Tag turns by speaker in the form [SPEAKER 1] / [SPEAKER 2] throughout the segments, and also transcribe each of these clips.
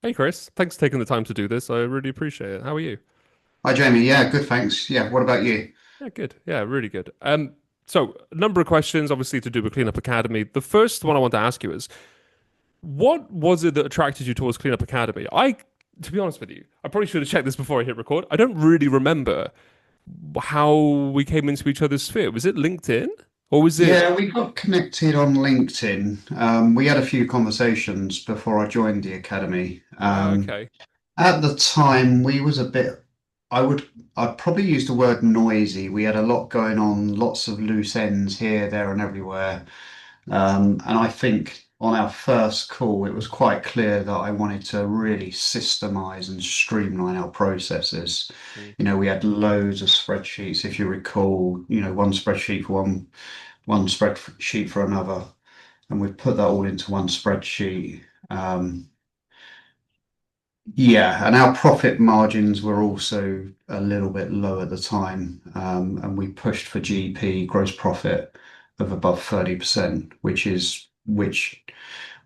[SPEAKER 1] Hey Chris, thanks for taking the time to do this. I really appreciate it. How are you?
[SPEAKER 2] Hi, Jamie. Yeah, good, thanks. Yeah, what about you?
[SPEAKER 1] Yeah, good. Yeah, really good. So a number of questions, obviously, to do with Cleanup Academy. The first one I want to ask you is, what was it that attracted you towards Cleanup Academy? To be honest with you, I probably should have checked this before I hit record. I don't really remember how we came into each other's sphere. Was it LinkedIn or was it?
[SPEAKER 2] Yeah, we got connected on LinkedIn. We had a few conversations before I joined the academy.
[SPEAKER 1] Okay.
[SPEAKER 2] At the time, we was a bit, I would, I'd probably use the word noisy. We had a lot going on, lots of loose ends here, there, and everywhere. And I think on our first call, it was quite clear that I wanted to really systemize and streamline our processes.
[SPEAKER 1] Mm,
[SPEAKER 2] We had loads of spreadsheets, if you recall, one spreadsheet for one spreadsheet for another, and we've put that all into one spreadsheet. Yeah, and our profit margins were also a little bit low at the time, and we pushed for GP gross profit of above 30%, which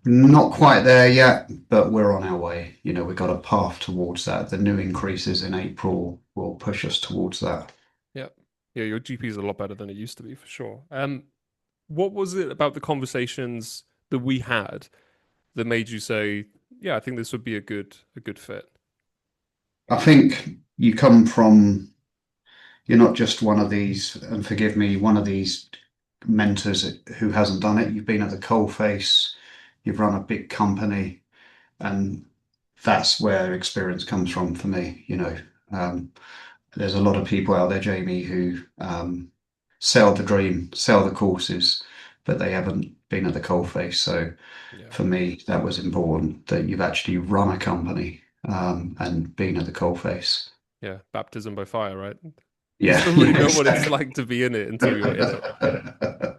[SPEAKER 2] not quite there yet, but we're on our way. We've got a path towards that. The new increases in April will push us towards that.
[SPEAKER 1] yeah. Yeah, your GP is a lot better than it used to be for sure. What was it about the conversations that we had that made you say, "Yeah, I think this would be a good fit"?
[SPEAKER 2] I think you're not just one of these, and forgive me, one of these mentors who hasn't done it. You've been at the coalface, you've run a big company, and that's where experience comes from for me. There's a lot of people out there, Jamie, who sell the dream, sell the courses, but they haven't been at the coalface. So
[SPEAKER 1] Yeah,
[SPEAKER 2] for me, that was important that you've actually run a company and been at the coalface.
[SPEAKER 1] yeah. Baptism by fire, right? You
[SPEAKER 2] Yeah,
[SPEAKER 1] don't really
[SPEAKER 2] yeah,
[SPEAKER 1] know what it's
[SPEAKER 2] exactly.
[SPEAKER 1] like to be in it until you're in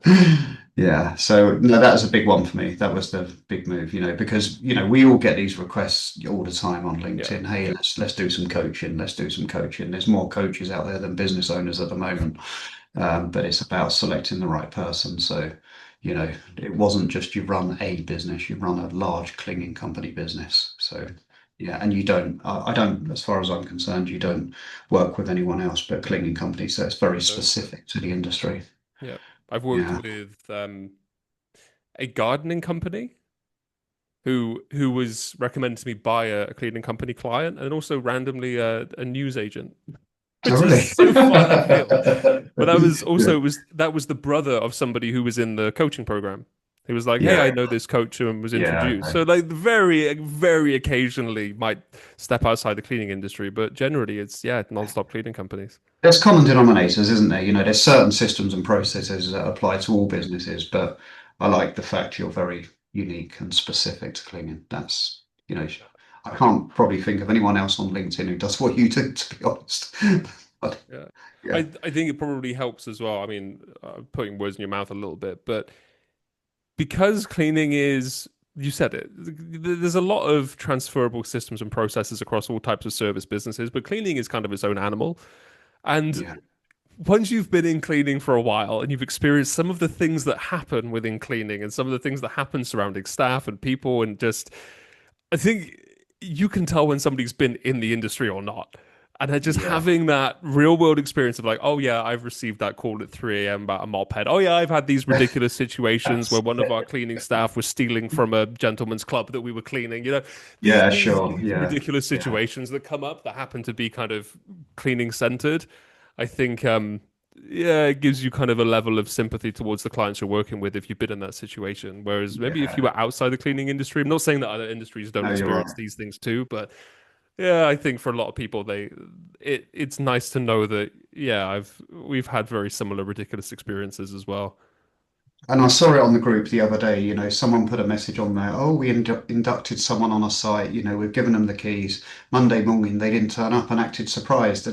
[SPEAKER 1] it.
[SPEAKER 2] Yeah, so no, that was a big one for me. That was the big move, because we all get these requests all the time on
[SPEAKER 1] Yeah,
[SPEAKER 2] LinkedIn. Hey, let's do some coaching. Let's do some coaching. There's more coaches out there than business owners at the moment, but it's about selecting the right person. So, it wasn't just you run a business, you run a large cleaning company business. So, yeah, and you don't, I don't, as far as I'm concerned, you don't work with anyone else but cleaning companies. So it's very
[SPEAKER 1] no,
[SPEAKER 2] specific to the industry.
[SPEAKER 1] yeah. I've worked
[SPEAKER 2] Yeah.
[SPEAKER 1] with a gardening company who was recommended to me by a cleaning company client, and also randomly a news agent,
[SPEAKER 2] Oh,
[SPEAKER 1] which is
[SPEAKER 2] really?
[SPEAKER 1] so far left field. But that was
[SPEAKER 2] Yeah.
[SPEAKER 1] also that was the brother of somebody who was in the coaching program. He was like, "Hey, I
[SPEAKER 2] Yeah.
[SPEAKER 1] know this coach," and was
[SPEAKER 2] Yeah.
[SPEAKER 1] introduced. So like very very occasionally might step outside the cleaning industry, but generally it's yeah non-stop cleaning companies.
[SPEAKER 2] There's common denominators, isn't there? There's certain systems and processes that apply to all businesses, but I like the fact you're very unique and specific to cleaning. I can't probably think of anyone else on LinkedIn who does what you do, to be honest. But
[SPEAKER 1] Yeah.
[SPEAKER 2] yeah,
[SPEAKER 1] I think it probably helps as well. I mean, putting words in your mouth a little bit, but because cleaning is, you said it, there's a lot of transferable systems and processes across all types of service businesses, but cleaning is kind of its own animal. And
[SPEAKER 2] yeah,
[SPEAKER 1] once you've been in cleaning for a while and you've experienced some of the things that happen within cleaning and some of the things that happen surrounding staff and people, and just, I think you can tell when somebody's been in the industry or not. And then just
[SPEAKER 2] yeah.
[SPEAKER 1] having that real world experience of like, oh yeah, I've received that call at 3 a.m. about a mop head. Oh yeah, I've had these ridiculous situations where
[SPEAKER 2] That's
[SPEAKER 1] one of our cleaning staff was stealing from a gentleman's club that we were cleaning. These
[SPEAKER 2] yeah,
[SPEAKER 1] these
[SPEAKER 2] sure,
[SPEAKER 1] these
[SPEAKER 2] yeah,
[SPEAKER 1] ridiculous
[SPEAKER 2] yeah.
[SPEAKER 1] situations that come up that happen to be kind of cleaning centered. I think yeah, it gives you kind of a level of sympathy towards the clients you're working with if you've been in that situation. Whereas maybe if you
[SPEAKER 2] Yeah.
[SPEAKER 1] were outside the cleaning industry, I'm not saying that other industries don't
[SPEAKER 2] No, you're
[SPEAKER 1] experience
[SPEAKER 2] right.
[SPEAKER 1] these things too, but yeah, I think for a lot of people, it's nice to know that yeah, we've had very similar ridiculous experiences as well.
[SPEAKER 2] And I saw it on the group the other day, someone put a message on there. Oh, we inducted someone on a site, we've given them the keys. Monday morning, they didn't turn up and acted surprised.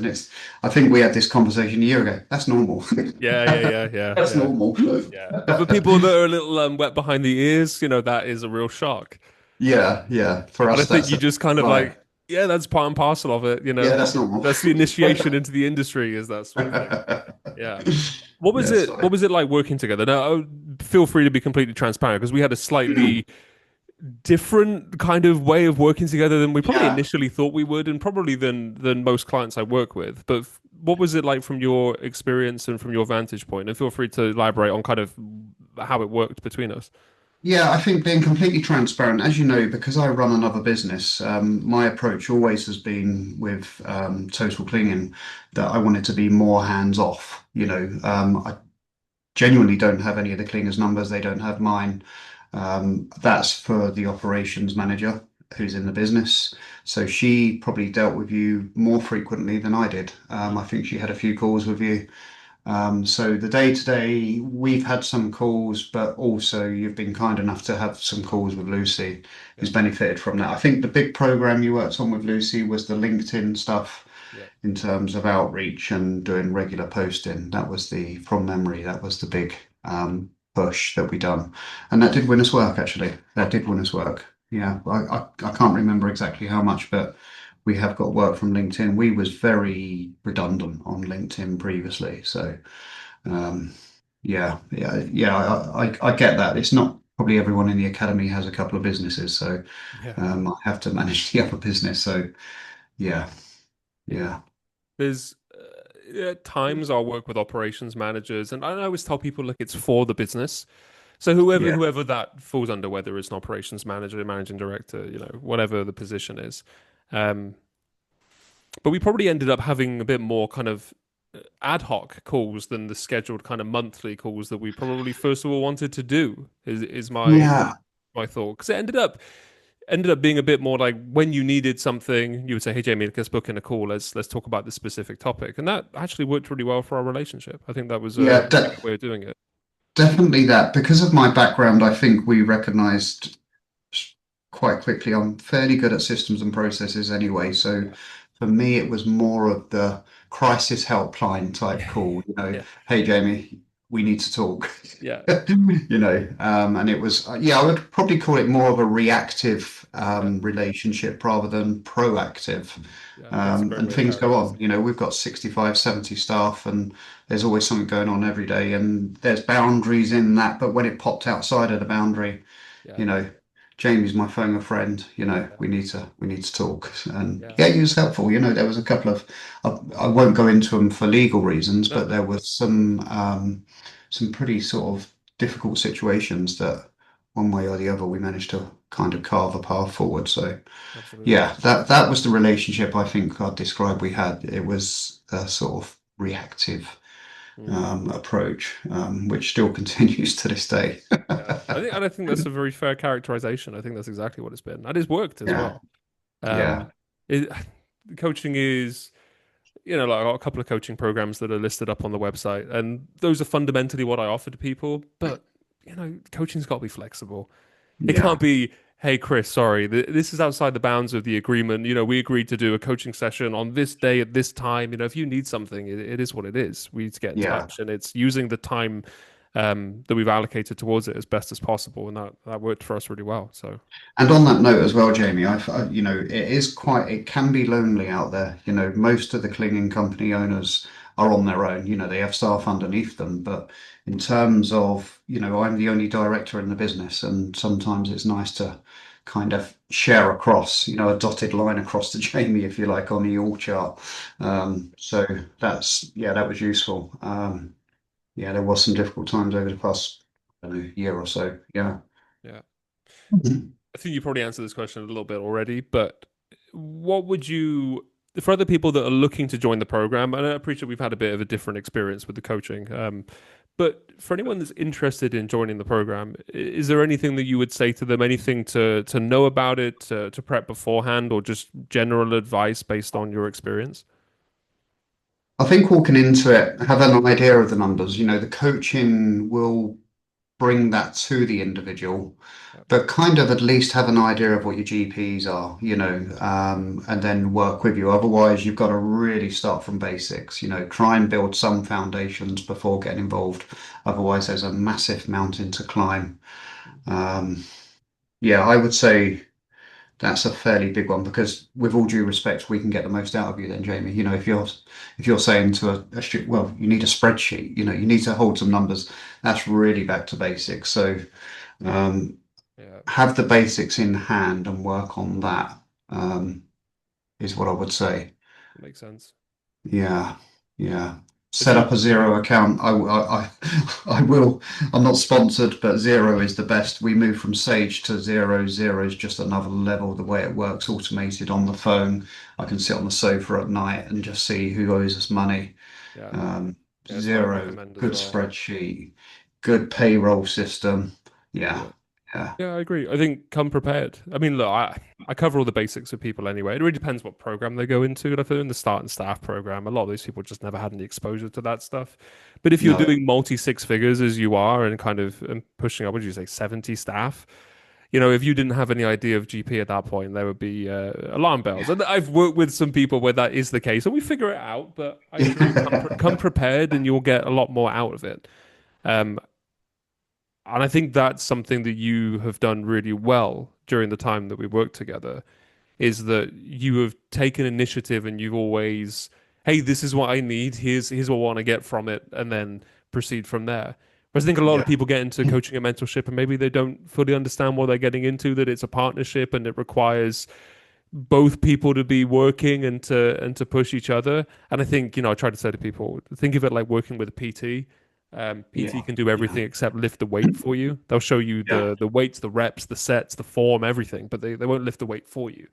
[SPEAKER 2] I think we had this conversation a year ago. That's normal.
[SPEAKER 1] Yeah, yeah, yeah, yeah,
[SPEAKER 2] That's
[SPEAKER 1] yeah,
[SPEAKER 2] normal.
[SPEAKER 1] yeah. But for people that are a little wet behind the ears, that is a real shock.
[SPEAKER 2] Yeah, yeah. For
[SPEAKER 1] And I
[SPEAKER 2] us,
[SPEAKER 1] think
[SPEAKER 2] that's
[SPEAKER 1] you
[SPEAKER 2] a
[SPEAKER 1] just kind of
[SPEAKER 2] right.
[SPEAKER 1] like, yeah, that's part and parcel of it.
[SPEAKER 2] Yeah, that's normal.
[SPEAKER 1] That's the initiation into the industry, is that sort of thing. Yeah. What was
[SPEAKER 2] Yes.
[SPEAKER 1] it? What was it like working together? Now, feel free to be completely transparent because we had a slightly different kind of way of working together than we probably
[SPEAKER 2] Yeah.
[SPEAKER 1] initially thought we would, and probably than most clients I work with. But what was it like from your experience and from your vantage point? And feel free to elaborate on kind of how it worked between us.
[SPEAKER 2] Yeah, I think being completely transparent, as you know, because I run another business, my approach always has been with total cleaning that I wanted to be more hands off. I genuinely don't have any of the cleaners' numbers. They don't have mine. That's for the operations manager who's in the business. So she probably dealt with you more frequently than I did. I
[SPEAKER 1] Mm.
[SPEAKER 2] think she had a few calls with you. So the day to day, we've had some calls, but also you've been kind enough to have some calls with Lucy,
[SPEAKER 1] Yeah,
[SPEAKER 2] who's benefited from that. I think the big program you worked on with Lucy was the LinkedIn stuff
[SPEAKER 1] yeah,
[SPEAKER 2] in terms of outreach and doing regular posting. That was from memory, that was the big push that we done. And that did win us work, actually. That did win us work. Yeah, I can't remember exactly how much, but we have got work from LinkedIn. We was very redundant on LinkedIn previously. So um, yeah, I get that. It's not probably everyone in the academy has a couple of businesses. So
[SPEAKER 1] yeah,
[SPEAKER 2] I have to manage the other business. So yeah,
[SPEAKER 1] yeah.
[SPEAKER 2] yeah.
[SPEAKER 1] There's at times I'll work with operations managers, and I always tell people, look, it's for the business. So
[SPEAKER 2] Yeah.
[SPEAKER 1] whoever that falls under, whether it's an operations manager, managing director, whatever the position is. Um, but we probably ended up having a bit more kind of ad hoc calls than the scheduled kind of monthly calls that we probably first of all wanted to do. Is
[SPEAKER 2] Yeah.
[SPEAKER 1] my thought, because it ended up being a bit more like when you needed something, you would say, "Hey Jamie, let's book in a call. Let's talk about this specific topic," and that actually worked really well for our relationship. I think that was a
[SPEAKER 2] Yeah,
[SPEAKER 1] really good way of doing it.
[SPEAKER 2] definitely that. Because of my background, I think we recognized quite quickly I'm fairly good at systems and processes anyway. So
[SPEAKER 1] Yeah,
[SPEAKER 2] for me, it was more of the crisis helpline type call,
[SPEAKER 1] yeah,
[SPEAKER 2] hey, Jamie, we need to talk.
[SPEAKER 1] yeah,
[SPEAKER 2] And it was, yeah, I would probably call it more of a reactive
[SPEAKER 1] yeah,
[SPEAKER 2] relationship rather than proactive.
[SPEAKER 1] yeah. I think it's a great
[SPEAKER 2] And
[SPEAKER 1] way of
[SPEAKER 2] things go on.
[SPEAKER 1] characterizing it.
[SPEAKER 2] We've got 65, 70 staff, and there's always something going on every day, and there's boundaries in that. But when it popped outside of the boundary,
[SPEAKER 1] Yeah,
[SPEAKER 2] you know, Jamie's my former friend,
[SPEAKER 1] yeah,
[SPEAKER 2] we need to talk. And
[SPEAKER 1] yeah.
[SPEAKER 2] yeah, he was helpful. There was a couple of I won't go into them for legal reasons,
[SPEAKER 1] No,
[SPEAKER 2] but
[SPEAKER 1] no,
[SPEAKER 2] there was some pretty sort of difficult situations that one way or the other we managed to kind of carve a path forward. So
[SPEAKER 1] absolutely.
[SPEAKER 2] yeah, that was the relationship I think I'd describe we had. It was a sort of reactive
[SPEAKER 1] Mm.
[SPEAKER 2] approach, which still continues to this day.
[SPEAKER 1] Yeah, I think that's a very fair characterization. I think that's exactly what it's been, and it's worked as
[SPEAKER 2] Yeah,
[SPEAKER 1] well.
[SPEAKER 2] yeah,
[SPEAKER 1] Um, it, coaching is, like I've got a couple of coaching programs that are listed up on the website, and those are fundamentally what I offer to people. But coaching's got to be flexible. It can't
[SPEAKER 2] yeah,
[SPEAKER 1] be, hey Chris, sorry, this is outside the bounds of the agreement. We agreed to do a coaching session on this day at this time. If you need something, it is what it is. We need to get in
[SPEAKER 2] yeah.
[SPEAKER 1] touch, and it's using the time that we've allocated towards it as best as possible, and that worked for us really well. So
[SPEAKER 2] And on that note as well, Jamie, it can be lonely out there. Most of the cleaning company owners are on their own. They have staff underneath them, but in terms of, I'm the only director in the business, and sometimes it's nice to kind of share across, a dotted line across to Jamie, if you like, on the org chart. So yeah, that was useful. Yeah, there was some difficult times over the past, I don't know, year or so. Yeah.
[SPEAKER 1] yeah.
[SPEAKER 2] Mhm.
[SPEAKER 1] I think you probably answered this question a little bit already, but what would you, for other people that are looking to join the program, and I appreciate we've had a bit of a different experience with the coaching, but for anyone that's interested in joining the program, is there anything that you would say to them, anything to know about it, to prep beforehand, or just general advice based on your experience?
[SPEAKER 2] I think walking into it, have an idea of the numbers. The coaching will bring that to the individual,
[SPEAKER 1] Yeah,
[SPEAKER 2] but kind of at least have an idea of what your GPs are, and then work with you. Otherwise, you've got to really start from basics, try and build some foundations before getting involved. Otherwise, there's a massive mountain to climb. Um, yeah, I would say that's a fairly big one because, with all due respect, we can get the most out of you then, Jamie. If you're saying to well, you need a spreadsheet, you need to hold some numbers. That's really back to basics. So, um,
[SPEAKER 1] Yeah,
[SPEAKER 2] have the basics in hand and work on that, is what I would say.
[SPEAKER 1] that makes sense.
[SPEAKER 2] Yeah, yeah.
[SPEAKER 1] Have
[SPEAKER 2] Set
[SPEAKER 1] you?
[SPEAKER 2] up a zero account. I will. I'm not sponsored, but zero is the best. We moved from Sage to zero. Zero is just another level. The way it works, automated on the phone. I can sit on the sofa at night and just see who owes us money.
[SPEAKER 1] Yeah, yeah, it's what I'd
[SPEAKER 2] Zero,
[SPEAKER 1] recommend as
[SPEAKER 2] good
[SPEAKER 1] well.
[SPEAKER 2] spreadsheet, good payroll system. Yeah,
[SPEAKER 1] Yeah.
[SPEAKER 2] yeah,
[SPEAKER 1] Yeah, I agree. I think come prepared. I mean, look, I cover all the basics with people anyway. It really depends what program they go into. And if they're in the start and staff program, a lot of those people just never had any exposure to that stuff. But if you're
[SPEAKER 2] no,
[SPEAKER 1] doing multi six figures as you are and kind of pushing up, what did you say, 70 staff? If you didn't have any idea of GP at that point, there would be alarm bells.
[SPEAKER 2] yeah,
[SPEAKER 1] And I've worked with some people where that is the case, and we figure it out. But I agree, come prepared, and you'll get a lot more out of it. Um, and I think that's something that you have done really well during the time that we worked together is that you have taken initiative and you've always, hey, this is what I need. Here's what I want to get from it, and then proceed from there. Whereas I think a lot of
[SPEAKER 2] yeah,
[SPEAKER 1] people get into coaching and mentorship and maybe they don't fully understand what they're getting into, that it's a partnership and it requires both people to be working and to push each other. And I think, I try to say to people, think of it like working with a PT. PT
[SPEAKER 2] yeah,
[SPEAKER 1] can do
[SPEAKER 2] yeah,
[SPEAKER 1] everything except lift the weight for you. They'll show you
[SPEAKER 2] yeah.
[SPEAKER 1] the weights, the reps, the sets, the form, everything, but they won't lift the weight for you.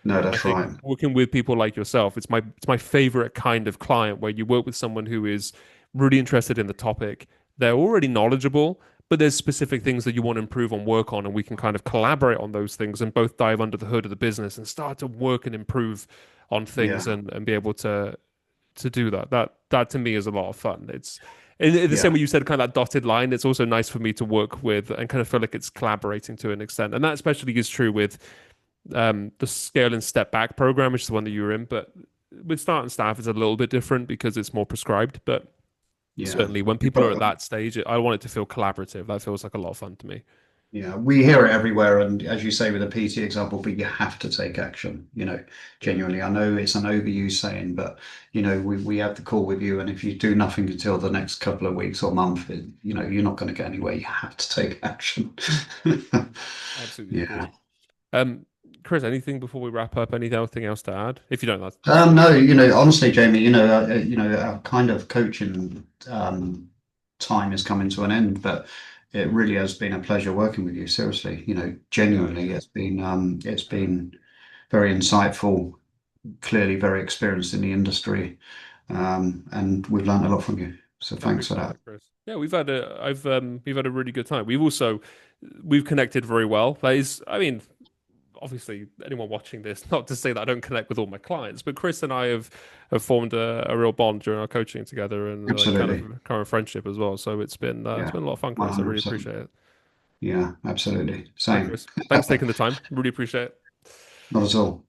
[SPEAKER 2] No,
[SPEAKER 1] I
[SPEAKER 2] that's
[SPEAKER 1] think
[SPEAKER 2] right.
[SPEAKER 1] working with people like yourself, it's my favorite kind of client where you work with someone who is really interested in the topic. They're already knowledgeable, but there's specific things that you want to improve on, work on, and we can kind of collaborate on those things and both dive under the hood of the business and start to work and improve on things
[SPEAKER 2] Yeah,
[SPEAKER 1] and be able to do that. That to me is a lot of fun. It's in the same
[SPEAKER 2] yeah,
[SPEAKER 1] way you said, kind of that dotted line. It's also nice for me to work with and kind of feel like it's collaborating to an extent, and that especially is true with the scale and step back program, which is the one that you were in. But with start and staff, it's a little bit different because it's more prescribed. But
[SPEAKER 2] yeah.
[SPEAKER 1] certainly, when
[SPEAKER 2] You've
[SPEAKER 1] people are at
[SPEAKER 2] got,
[SPEAKER 1] that stage, I want it to feel collaborative. That feels like a lot of fun to me.
[SPEAKER 2] yeah, we hear it everywhere, and as you say with a PT example, but you have to take action.
[SPEAKER 1] Yeah,
[SPEAKER 2] Genuinely, I know it's an overused saying, but we have the call with you, and if you do nothing until the next couple of weeks or month, you're not going to get anywhere. You have to take action.
[SPEAKER 1] absolutely
[SPEAKER 2] Yeah.
[SPEAKER 1] agree. Um, Chris, anything before we wrap up? Anything else to add? If you don't, that's
[SPEAKER 2] No,
[SPEAKER 1] fine.
[SPEAKER 2] honestly, Jamie, our kind of coaching time is coming to an end, but it really has been a pleasure working with you. Seriously,
[SPEAKER 1] Yeah,
[SPEAKER 2] genuinely, it's been very insightful, clearly very experienced in the industry, and we've learned a lot from you. So
[SPEAKER 1] I
[SPEAKER 2] thanks for
[SPEAKER 1] appreciate
[SPEAKER 2] that.
[SPEAKER 1] that, Chris. Yeah, we've had a really good time. We've connected very well. That is, I mean, obviously anyone watching this, not to say that I don't connect with all my clients, but Chris and I have formed a real bond during our coaching together and like kind of
[SPEAKER 2] Absolutely.
[SPEAKER 1] current friendship as well. So it's
[SPEAKER 2] Yeah,
[SPEAKER 1] been a lot of fun, Chris. I really
[SPEAKER 2] 100%.
[SPEAKER 1] appreciate it.
[SPEAKER 2] Yeah, absolutely.
[SPEAKER 1] All right,
[SPEAKER 2] Same.
[SPEAKER 1] Chris. Thanks for taking the time. Really appreciate it.
[SPEAKER 2] Not at all.